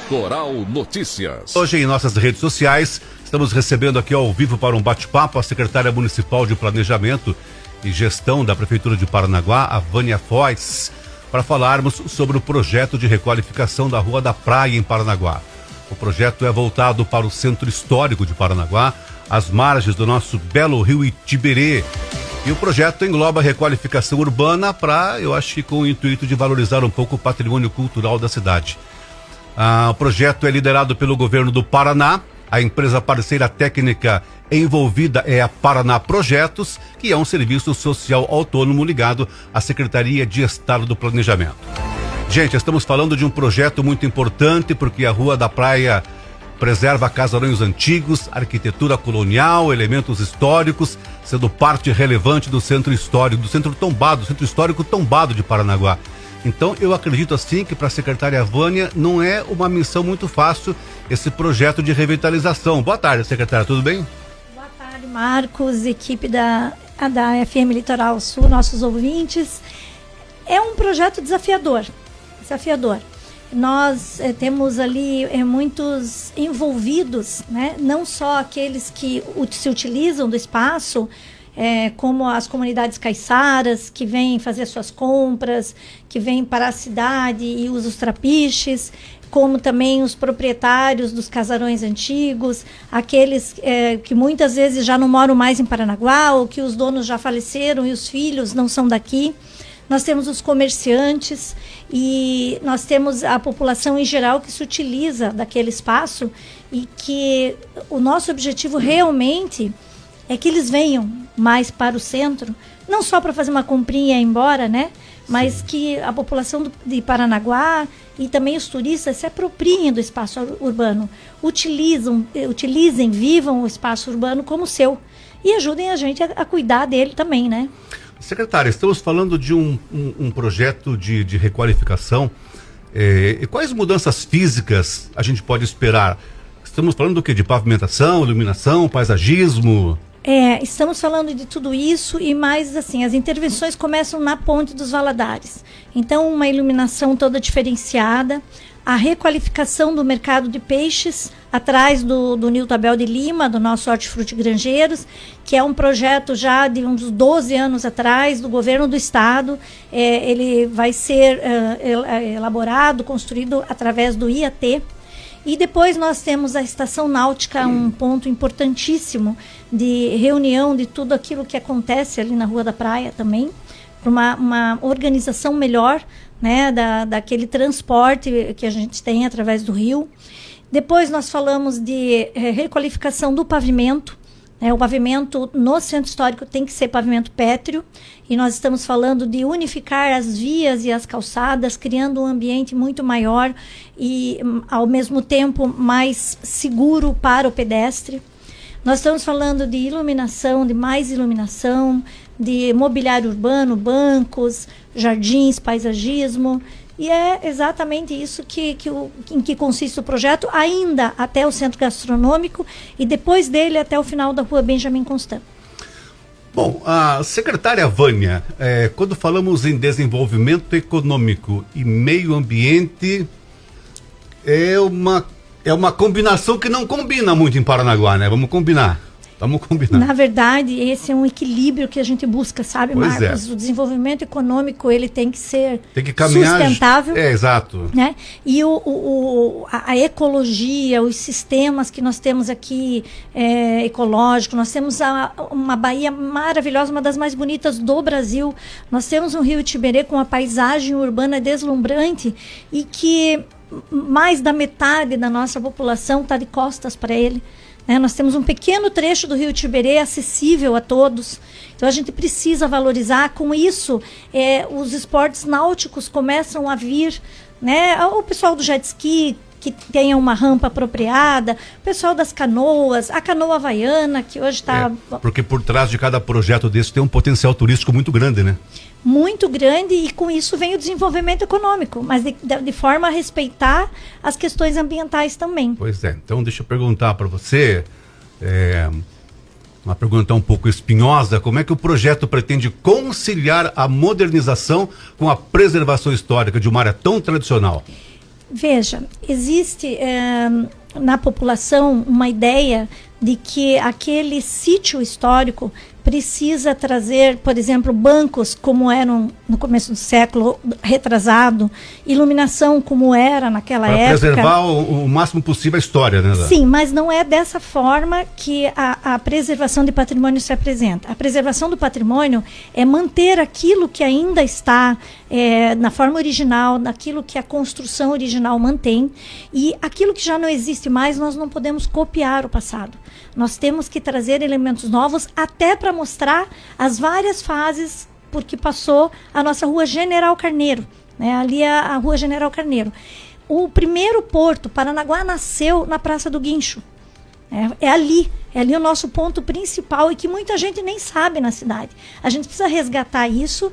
Coral Notícias. Hoje em nossas redes sociais, estamos recebendo aqui ao vivo para um bate-papo a secretária municipal de Planejamento e Gestão da Prefeitura de Paranaguá, a Vânia Foix, para falarmos sobre o projeto de requalificação da Rua da Praia em Paranaguá. O projeto é voltado para o centro histórico de Paranaguá, às margens do nosso belo rio Itiberê. E o projeto engloba a requalificação urbana para, eu acho que com o intuito de valorizar um pouco o patrimônio cultural da cidade. O projeto é liderado pelo governo do Paraná. A empresa parceira técnica envolvida é a Paraná Projetos, que é um serviço social autônomo ligado à Secretaria de Estado do Planejamento. Gente, estamos falando de um projeto muito importante porque a Rua da Praia preserva casarões antigos, arquitetura colonial, elementos históricos, sendo parte relevante do centro histórico, do centro histórico tombado de Paranaguá. Então, eu acredito assim que para a secretária Vânia não é uma missão muito fácil esse projeto de revitalização. Boa tarde, secretária, tudo bem? Boa tarde, Marcos, equipe da FM Litoral Sul, nossos ouvintes. É um projeto desafiador. Nós temos ali muitos envolvidos, né? Não só aqueles que se utilizam do espaço, como as comunidades caiçaras, que vêm fazer suas compras, que vêm para a cidade e usam os trapiches, como também os proprietários dos casarões antigos, aqueles que muitas vezes já não moram mais em Paranaguá, ou que os donos já faleceram e os filhos não são daqui. Nós temos os comerciantes e nós temos a população em geral que se utiliza daquele espaço e que o nosso objetivo realmente é que eles venham mais para o centro, não só para fazer uma comprinha e ir embora, né? Mas que a população de Paranaguá e também os turistas se apropriem do espaço urbano, utilizem, vivam o espaço urbano como seu e ajudem a gente a cuidar dele também, né? Secretária, estamos falando de um projeto de requalificação. E quais mudanças físicas a gente pode esperar? Estamos falando do quê? De pavimentação, iluminação, paisagismo? Estamos falando de tudo isso e mais assim, as intervenções começam na Ponte dos Valadares. Então, uma iluminação toda diferenciada, a requalificação do mercado de peixes atrás do Nilton Abel de Lima, do nosso Hortifruti Grangeiros, que é um projeto já de uns 12 anos atrás, do governo do estado. Ele vai ser elaborado, construído através do IAT. E depois nós temos a Estação Náutica, um ponto importantíssimo de reunião de tudo aquilo que acontece ali na Rua da Praia também, para uma organização melhor, né, daquele transporte que a gente tem através do rio. Depois nós falamos de requalificação do pavimento. O pavimento no centro histórico tem que ser pavimento pétreo e nós estamos falando de unificar as vias e as calçadas, criando um ambiente muito maior e, ao mesmo tempo, mais seguro para o pedestre. Nós estamos falando de iluminação, de mais iluminação, de mobiliário urbano, bancos, jardins, paisagismo. E é exatamente isso em que consiste o projeto, ainda até o centro gastronômico e depois dele até o final da Rua Benjamin Constant. Bom, a secretária Vânia, quando falamos em desenvolvimento econômico e meio ambiente, é uma combinação que não combina muito em Paranaguá, né? Vamos combinar. Na verdade, esse é um equilíbrio que a gente busca, sabe, pois Marcos? O desenvolvimento econômico, ele tem que ser caminhar, sustentável. Exato. Né? E a ecologia, os sistemas que nós temos aqui ecológicos, nós temos uma baía maravilhosa, uma das mais bonitas do Brasil. Nós temos um rio Itiberê com uma paisagem urbana deslumbrante e que mais da metade da nossa população está de costas para ele. Nós temos um pequeno trecho do rio Itiberê acessível a todos. Então a gente precisa valorizar. Com isso, os esportes náuticos começam a vir, né? O pessoal do jet ski, que tenha uma rampa apropriada, o pessoal das canoas, a canoa havaiana, que hoje está... Porque por trás de cada projeto desse tem um potencial turístico muito grande, né? Muito grande, e com isso vem o desenvolvimento econômico, mas de forma a respeitar as questões ambientais também. Pois é, então deixa eu perguntar para você, uma pergunta um pouco espinhosa, como é que o projeto pretende conciliar a modernização com a preservação histórica de uma área tão tradicional? Veja, existe na população uma ideia de que aquele sítio histórico precisa trazer, por exemplo, bancos como eram no começo do século retrasado, iluminação como era naquela época. Para preservar o máximo possível a história, né? Sim, mas não é dessa forma que a preservação de patrimônio se apresenta. A preservação do patrimônio é manter aquilo que ainda está na forma original, naquilo que a construção original mantém, e aquilo que já não existe mais, nós não podemos copiar o passado. Nós temos que trazer elementos novos até para mostrar as várias fases por que passou a nossa Rua General Carneiro, né? Ali é a Rua General Carneiro. O primeiro porto, Paranaguá, nasceu na Praça do Guincho. É ali o nosso ponto principal e que muita gente nem sabe na cidade. A gente precisa resgatar isso.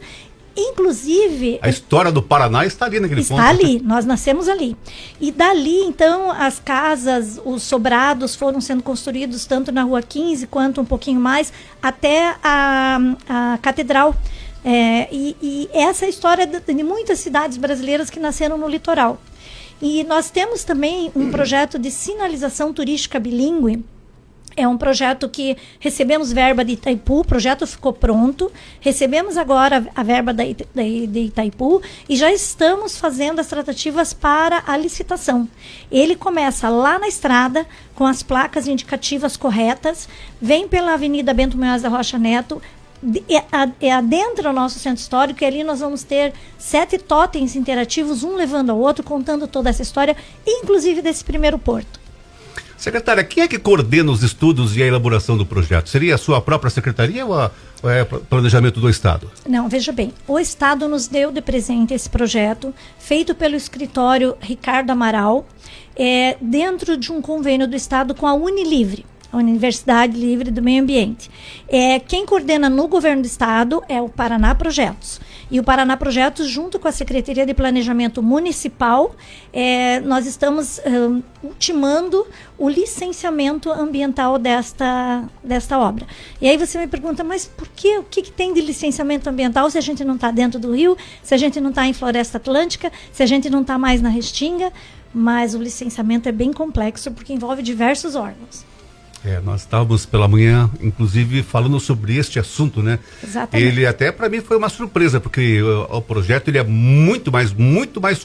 Inclusive... A história do Paraná está ali naquele ponto. Está ali, nós nascemos ali. E dali, então, as casas, os sobrados foram sendo construídos tanto na Rua 15 quanto um pouquinho mais, até a Catedral. E essa é a história de muitas cidades brasileiras que nasceram no litoral. E nós temos também um projeto de sinalização turística bilíngue. É um projeto que recebemos verba de Itaipu, o projeto ficou pronto, recebemos agora a verba de Itaipu e já estamos fazendo as tratativas para a licitação. Ele começa lá na estrada, com as placas indicativas corretas, vem pela Avenida Bento Munhoz da Rocha Neto, adentra o nosso centro histórico, e ali nós vamos ter 7 totens interativos, um levando ao outro, contando toda essa história, inclusive desse primeiro porto. Secretária, quem é que coordena os estudos e a elaboração do projeto? Seria a sua própria secretaria ou é planejamento do Estado? Não, veja bem, o Estado nos deu de presente esse projeto, feito pelo escritório Ricardo Amaral, dentro de um convênio do Estado com a Unilivre, a Universidade Livre do Meio Ambiente. Quem coordena no governo do Estado é o Paraná Projetos. E o Paraná Projetos, junto com a Secretaria de Planejamento Municipal, nós estamos ultimando o licenciamento ambiental desta obra. E aí você me pergunta, mas por quê? O que tem de licenciamento ambiental se a gente não está dentro do rio, se a gente não está em Floresta Atlântica, se a gente não está mais na Restinga? Mas o licenciamento é bem complexo porque envolve diversos órgãos. Nós estávamos pela manhã, inclusive, falando sobre este assunto, né? Exatamente. Ele até para mim foi uma surpresa, porque o projeto ele é muito mais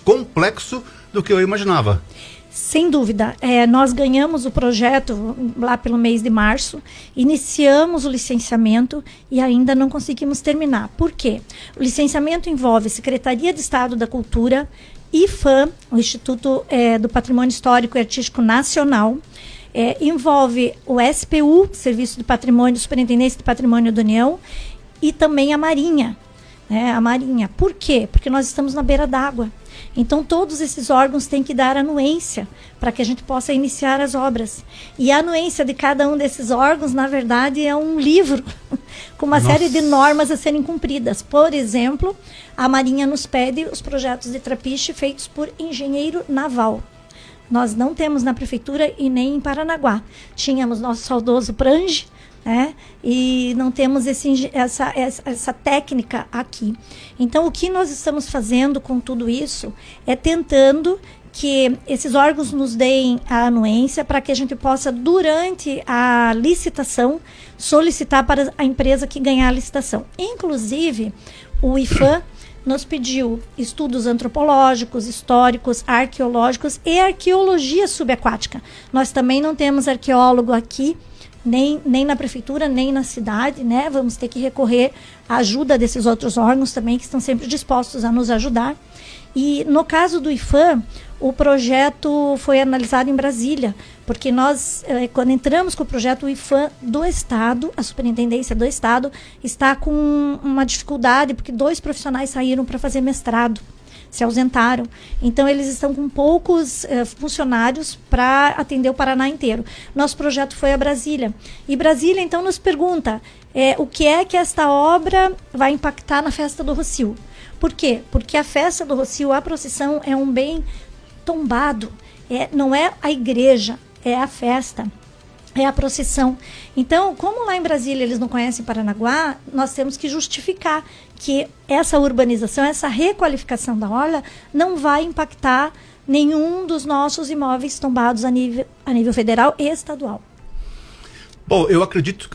complexo do que eu imaginava. Sem dúvida. Nós ganhamos o projeto lá pelo mês de março, iniciamos o licenciamento e ainda não conseguimos terminar. Por quê? O licenciamento envolve Secretaria de Estado da Cultura, IFAM, o Instituto do Patrimônio Histórico e Artístico Nacional, envolve o SPU, Serviço de Patrimônio, Superintendência de Patrimônio da União, e também a Marinha. A Marinha. Por quê? Porque nós estamos na beira d'água. Então, todos esses órgãos têm que dar anuência para que a gente possa iniciar as obras. E a anuência de cada um desses órgãos, na verdade, é um livro com uma série de normas a serem cumpridas. Por exemplo, a Marinha nos pede os projetos de trapiche feitos por engenheiro naval. Nós não temos na prefeitura e nem em Paranaguá. Tínhamos nosso saudoso Prange, e não temos essa técnica aqui. Então, o que nós estamos fazendo com tudo isso é tentando que esses órgãos nos deem a anuência para que a gente possa, durante a licitação, solicitar para a empresa que ganhar a licitação. Inclusive, o IFAM nos pediu estudos antropológicos, históricos, arqueológicos e arqueologia subaquática. Nós também não temos arqueólogo aqui, nem na prefeitura, nem na cidade, né? Vamos ter que recorrer à ajuda desses outros órgãos também, que estão sempre dispostos a nos ajudar. E no caso do IFAM, o projeto foi analisado em Brasília, porque nós, quando entramos com o projeto, o IFAM do Estado, a Superintendência do Estado, está com uma dificuldade, porque 2 profissionais saíram para fazer mestrado, se ausentaram. Então, eles estão com poucos funcionários para atender o Paraná inteiro. Nosso projeto foi a Brasília. E Brasília, então, nos pergunta o que é que esta obra vai impactar na Festa do Rocio. Por quê? Porque a Festa do Rocio, a procissão, é um bem tombado. Não é a igreja, é a festa, é a procissão. Então, como lá em Brasília eles não conhecem Paranaguá, nós temos que justificar que essa urbanização, essa requalificação da orla não vai impactar nenhum dos nossos imóveis tombados a nível federal e estadual. Bom, eu acredito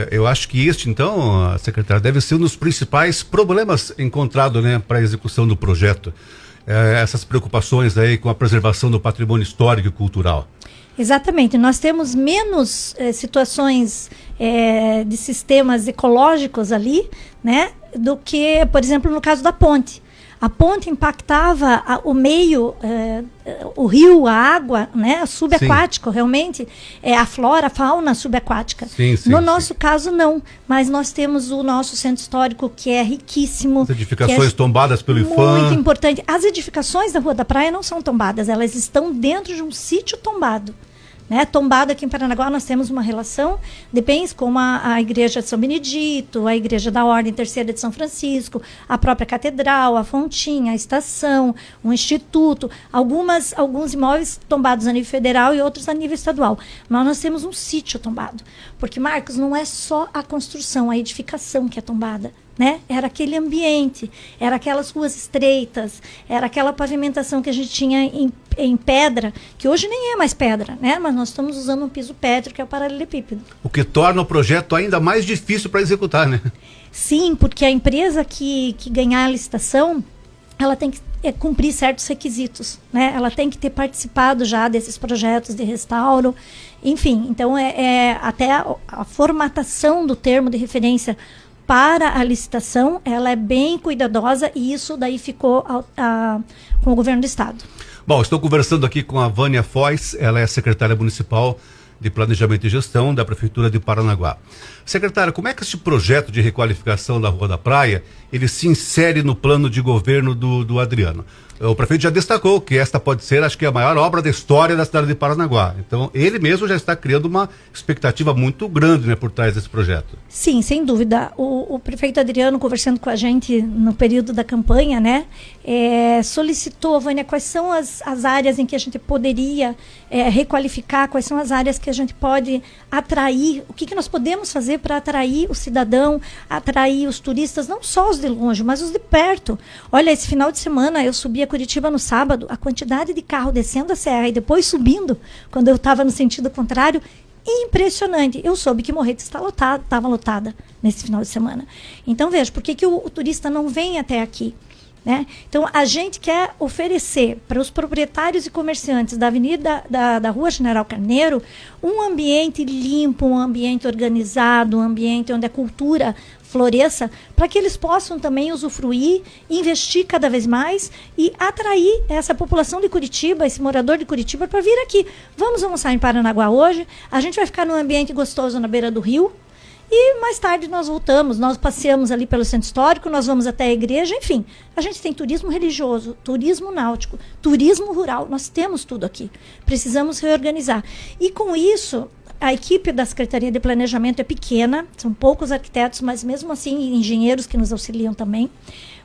eu acho que então, secretária, deve ser um dos principais problemas encontrados, né, para a execução do projeto. Essas preocupações aí com a preservação do patrimônio histórico e cultural. Exatamente, nós temos menos situações de sistemas ecológicos ali, né, do que, por exemplo, no caso da ponte. A ponte impactava o meio, o rio, a água, né, subaquático, realmente, a flora, a fauna subaquática. No nosso caso, não, mas nós temos o nosso centro histórico que é riquíssimo. As edificações tombadas pelo IPHAN. Muito importante. As edificações da Rua da Praia não são tombadas, elas estão dentro de um sítio tombado. Né, tombado aqui em Paranaguá, nós temos uma relação de bens como a Igreja de São Benedito, a Igreja da Ordem Terceira de São Francisco, a própria Catedral, a Fontinha, a Estação, o Instituto, alguns imóveis tombados a nível federal e outros a nível estadual. Mas nós temos um sítio tombado, porque, Marcos, não é só a construção, a edificação que é tombada. Né? Era aquele ambiente, era aquelas ruas estreitas, era aquela pavimentação que a gente tinha em pedra, que hoje nem é mais pedra, né? Mas nós estamos usando um piso pétreo, que é o paralelepípedo. O que torna o projeto ainda mais difícil para executar, né? Sim, porque a empresa que ganhar a licitação, ela tem que cumprir certos requisitos, né? Ela tem que ter participado já desses projetos de restauro, enfim. Então, até a formatação do termo de referência para a licitação, ela é bem cuidadosa e isso daí ficou com o governo do estado. Bom, estou conversando aqui com a Vânia Foix, ela é secretária municipal de Planejamento e Gestão da Prefeitura de Paranaguá. Secretária, como é que esse projeto de requalificação da Rua da Praia, ele se insere no plano de governo do Adriano? O prefeito já destacou que esta pode ser, acho que, a maior obra da história da cidade de Paranaguá. Então, ele mesmo já está criando uma expectativa muito grande, né, por trás desse projeto. Sim, sem dúvida. O prefeito Adriano, conversando com a gente no período da campanha, né, solicitou, Vânia, quais são as áreas em que a gente poderia requalificar, quais são as áreas que a gente pode atrair, o que nós podemos fazer para atrair o cidadão, atrair os turistas, não só os de longe, mas os de perto. Olha, esse final de semana eu subi a Curitiba no sábado, a quantidade de carro descendo a serra e depois subindo, quando eu estava no sentido contrário, impressionante. Eu soube que Morretes estava lotada nesse final de semana. Então, veja, por que o turista não vem até aqui? Né? Então, a gente quer oferecer para os proprietários e comerciantes da Avenida da Rua General Carneiro um ambiente limpo, um ambiente organizado, um ambiente onde a cultura floresça, para que eles possam também usufruir, investir cada vez mais e atrair essa população de Curitiba, esse morador de Curitiba, para vir aqui. Vamos almoçar em Paranaguá hoje, a gente vai ficar num ambiente gostoso na beira do rio, e mais tarde nós voltamos, nós passeamos ali pelo centro histórico, nós vamos até a igreja, enfim. A gente tem turismo religioso, turismo náutico, turismo rural, nós temos tudo aqui. Precisamos reorganizar. E com isso, a equipe da Secretaria de Planejamento é pequena, são poucos arquitetos, mas mesmo assim engenheiros que nos auxiliam também.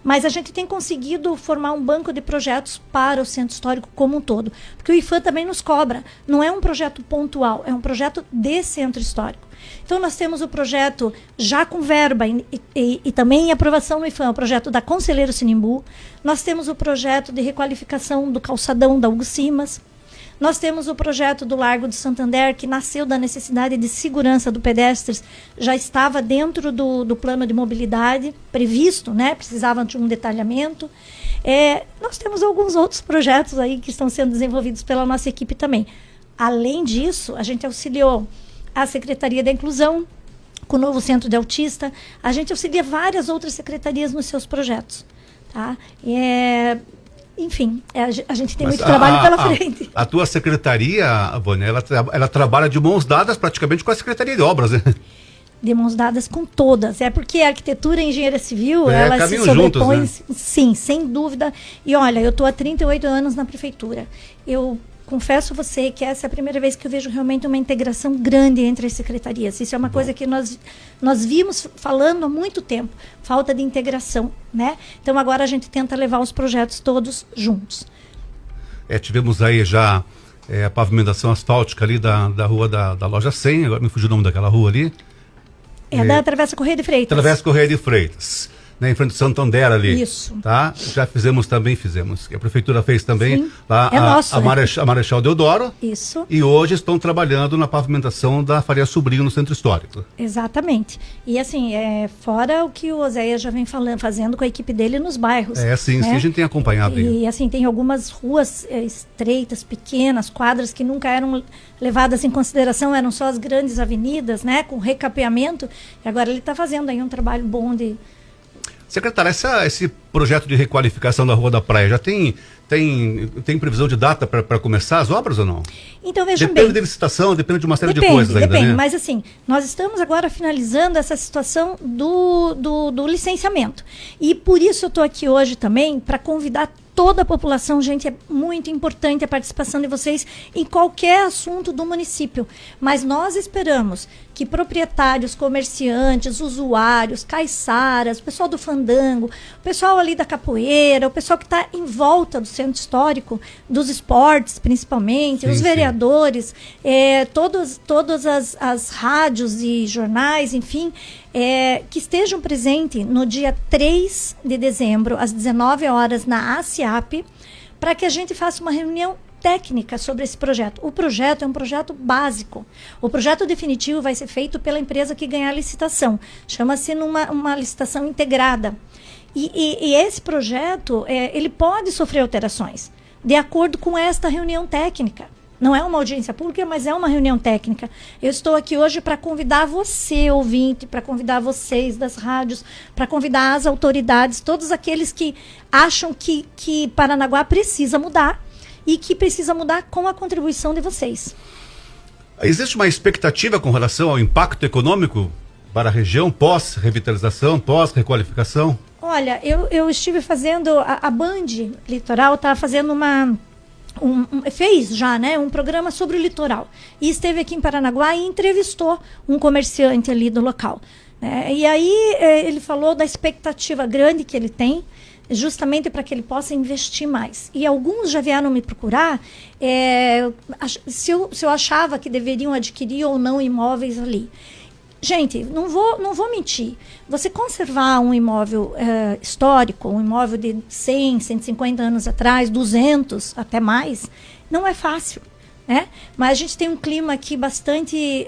Mas a gente tem conseguido formar um banco de projetos para o centro histórico como um todo. Porque o IPHAN também nos cobra. Não é um projeto pontual, é um projeto de centro histórico. Então, nós temos o projeto já com verba e também em aprovação no IPHAN, o projeto da Conselheiro Sinimbu. Nós temos o projeto de requalificação do calçadão da Hugo Simas. Nós temos o projeto do Largo de Santander, que nasceu da necessidade de segurança do pedestre, já estava dentro do plano de mobilidade previsto, né? Precisava de um detalhamento. Nós temos alguns outros projetos aí que estão sendo desenvolvidos pela nossa equipe também. Além disso, a gente auxiliou a Secretaria da Inclusão, com o novo Centro de Autista. A gente auxilia várias outras secretarias nos seus projetos. Tá? Enfim, a gente tem muito trabalho pela frente. A tua secretaria, Vânia, ela trabalha de mãos dadas praticamente com a Secretaria de Obras, né? De mãos dadas com todas. É porque a arquitetura e a engenharia civil, elas se sobrepõem, juntos, né? Sim, sem dúvida. E olha, eu estou há 38 anos na prefeitura. Eu confesso a você que essa é a primeira vez que eu vejo realmente uma integração grande entre as secretarias. Isso é uma coisa que nós vimos falando há muito tempo, falta de integração, né? Então agora a gente tenta levar os projetos todos juntos. Tivemos aí já a pavimentação asfáltica ali da rua da Loja 100, agora me fugiu o nome daquela rua ali. Da Travessa Correia de Freitas. Travessa Correia de Freitas. né, em frente ao Santander ali. Isso. Tá? Já fizemos. A prefeitura fez também. Sim. Lá É nosso, a né? Marechal Deodoro. Isso. E hoje estão trabalhando na pavimentação da Faria Sobrinho no Centro Histórico. Exatamente. E assim, fora o que o Oséias já vem fazendo com a equipe dele nos bairros. Sim, né? a gente tem acompanhado. E assim, tem algumas ruas estreitas, pequenas, quadras que nunca eram levadas em consideração, eram só as grandes avenidas, né? Com recapeamento. E agora ele está fazendo aí um trabalho bom de... Secretária, esse projeto de requalificação da Rua da Praia já tem previsão de data para começar as obras ou não? Então, vejam Depende bem. de licitação, depende de uma série de coisas ainda, Depende, né? mas assim, nós estamos agora finalizando essa situação do licenciamento. E por isso eu estou aqui hoje também para convidar toda a população. Gente, é muito importante a participação de vocês em qualquer assunto do município. Mas nós esperamos que proprietários, comerciantes, usuários, caiçaras, o pessoal do fandango, o pessoal ali da capoeira, o pessoal que está em volta do centro histórico, dos esportes principalmente, os vereadores, todas as rádios e jornais, enfim, que estejam presentes no dia 3 de dezembro, às 19 horas, na ASIAP, para que a gente faça uma reunião técnica sobre esse projeto. O projeto é um projeto básico. O projeto definitivo vai ser feito pela empresa que ganhar a licitação. Chama-se uma licitação integrada. E esse projeto, ele pode sofrer alterações, de acordo com esta reunião técnica. Não é uma audiência pública, mas é uma reunião técnica. Eu estou aqui hoje para convidar você, ouvinte, para convidar vocês das rádios, para convidar as autoridades, todos aqueles que acham que Paranaguá precisa mudar e que precisa mudar com a contribuição de vocês. Existe uma expectativa com relação ao impacto econômico para a região pós-revitalização, pós-requalificação? Olha, eu estive fazendo, a Band Litoral está fazendo fez já, né, um programa sobre o litoral. E esteve aqui em Paranaguá e entrevistou um comerciante ali do local. E aí ele falou da expectativa grande que ele tem, justamente para que ele possa investir mais. E alguns já vieram me procurar se eu achava que deveriam adquirir ou não imóveis ali. Gente, não vou mentir. Você conservar um imóvel histórico, um imóvel de 100, 150 anos atrás, 200, até mais, não é fácil. Né? Mas a gente tem um clima aqui bastante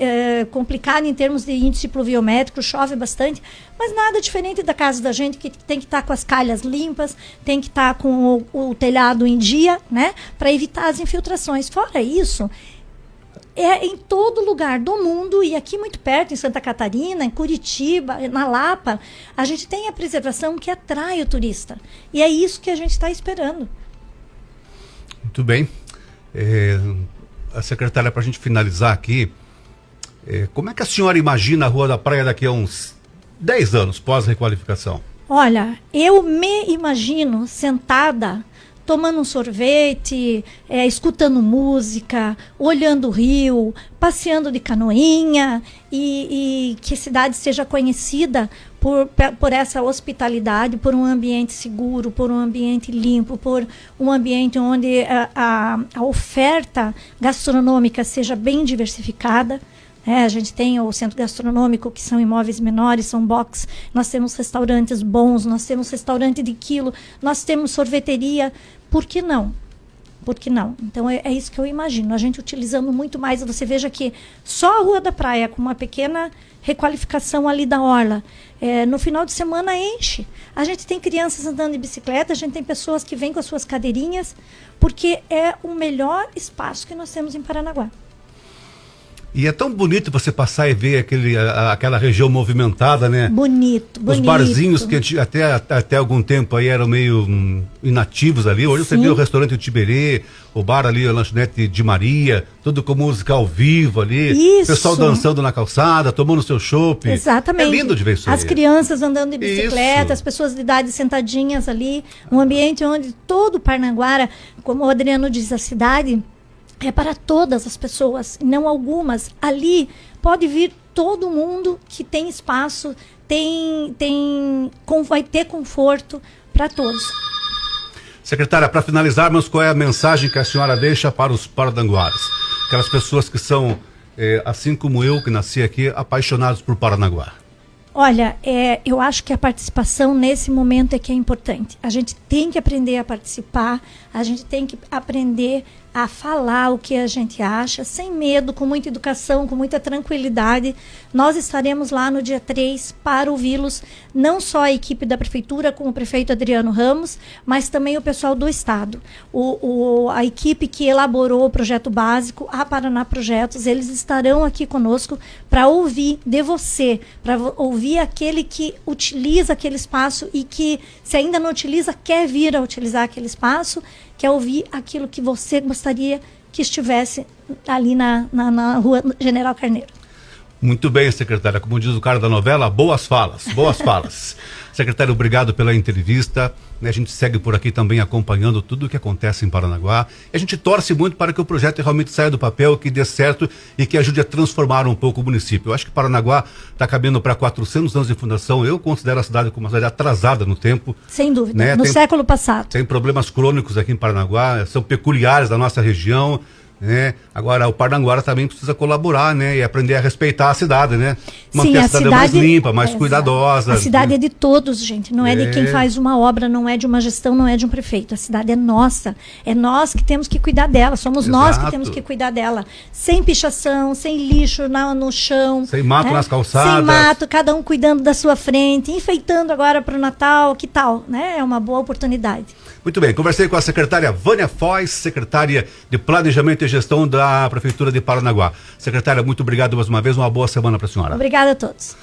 complicado em termos de índice pluviométrico, chove bastante, mas nada diferente da casa da gente, que tem que estar com as calhas limpas, tem que estar com o telhado em dia, né? Para evitar as infiltrações. Fora isso, em todo lugar do mundo, e aqui muito perto, em Santa Catarina, em Curitiba, na Lapa, a gente tem a preservação que atrai o turista. E é isso que a gente está esperando. Muito bem. A secretária, para a gente finalizar aqui, como é que a senhora imagina a Rua da Praia daqui a uns 10 anos pós-requalificação? Olha, eu me imagino sentada, tomando um sorvete, escutando música, olhando o rio, passeando de canoinha, e que a cidade seja conhecida por essa hospitalidade, por um ambiente seguro, por um ambiente limpo, por um ambiente onde a oferta gastronômica seja bem diversificada. A gente tem o centro gastronômico, que são imóveis menores, são box, nós temos restaurantes bons, nós temos restaurante de quilo, nós temos sorveteria. Por que não? Por que não? Então é isso que eu imagino, a gente utilizando muito mais. Você veja que só a Rua da Praia, com uma pequena requalificação ali da orla, no final de semana enche. A gente tem crianças andando de bicicleta, a gente tem pessoas que vêm com as suas cadeirinhas, porque é o melhor espaço que nós temos em Paranaguá. E é tão bonito você passar e ver aquela região movimentada, né? Bonito. Os barzinhos que até algum tempo aí eram meio inativos ali. Hoje Sim. Você vê o restaurante Tiberê, o bar ali, a lanchonete de Maria, tudo com música ao vivo ali. Isso. Pessoal dançando na calçada, tomando seu chopp. Exatamente. É lindo de ver isso aí. As crianças andando de bicicleta, isso. As pessoas de idade sentadinhas ali. Um ambiente onde todo Parnaguara, como o Adriano diz, a cidade é para todas as pessoas, não algumas. Ali pode vir todo mundo que tem espaço, vai ter conforto para todos. Secretária, para finalizarmos, qual é a mensagem que a senhora deixa para os paradanguaras? Aquelas pessoas que são, assim como eu, que nasci aqui, apaixonados por Paranaguá. Olha, eu acho que a participação nesse momento é que é importante. A gente tem que aprender a participar, a gente tem que aprender a falar o que a gente acha, sem medo, com muita educação, com muita tranquilidade. Nós estaremos lá no dia 3 para ouvi-los, não só a equipe da Prefeitura, com o prefeito Adriano Ramos, mas também o pessoal do Estado. A equipe que elaborou o projeto básico, a Paraná Projetos, eles estarão aqui conosco para ouvir de você, para ouvir aquele que utiliza aquele espaço e que, se ainda não utiliza, quer vir a utilizar aquele espaço, quer ouvir aquilo que você gostaria que estivesse ali na Rua General Carneiro. Muito bem, secretária. Como diz o cara da novela, boas falas, boas falas. Secretário, obrigado pela entrevista. A gente segue por aqui também acompanhando tudo o que acontece em Paranaguá. E a gente torce muito para que o projeto realmente saia do papel, que dê certo e que ajude a transformar um pouco o município. Eu acho que Paranaguá está caminhando para 400 anos de fundação. Eu considero a cidade como uma cidade atrasada no tempo. Sem dúvida, né? No século passado. Tem problemas crônicos aqui em Paranaguá, são peculiares da nossa região. Né? Agora, o Paranaguá também precisa colaborar, né? E aprender a respeitar a cidade, né? Manter a cidade mais limpa, mais cuidadosa. A cidade é de todos, gente. Não é de quem faz uma obra, não é de uma gestão, não é de um prefeito. A cidade é nossa. É nós que temos que cuidar dela. Somos nós que temos que cuidar dela. Sem pichação, sem lixo no chão. Sem mato nas calçadas. Sem mato, cada um cuidando da sua frente, enfeitando agora para o Natal. Que tal? Né? É uma boa oportunidade. Muito bem, conversei com a secretária Vânia Foix, secretária de Planejamento e Gestão da Prefeitura de Paranaguá. Secretária, muito obrigado mais uma vez, uma boa semana para a senhora. Obrigada a todos.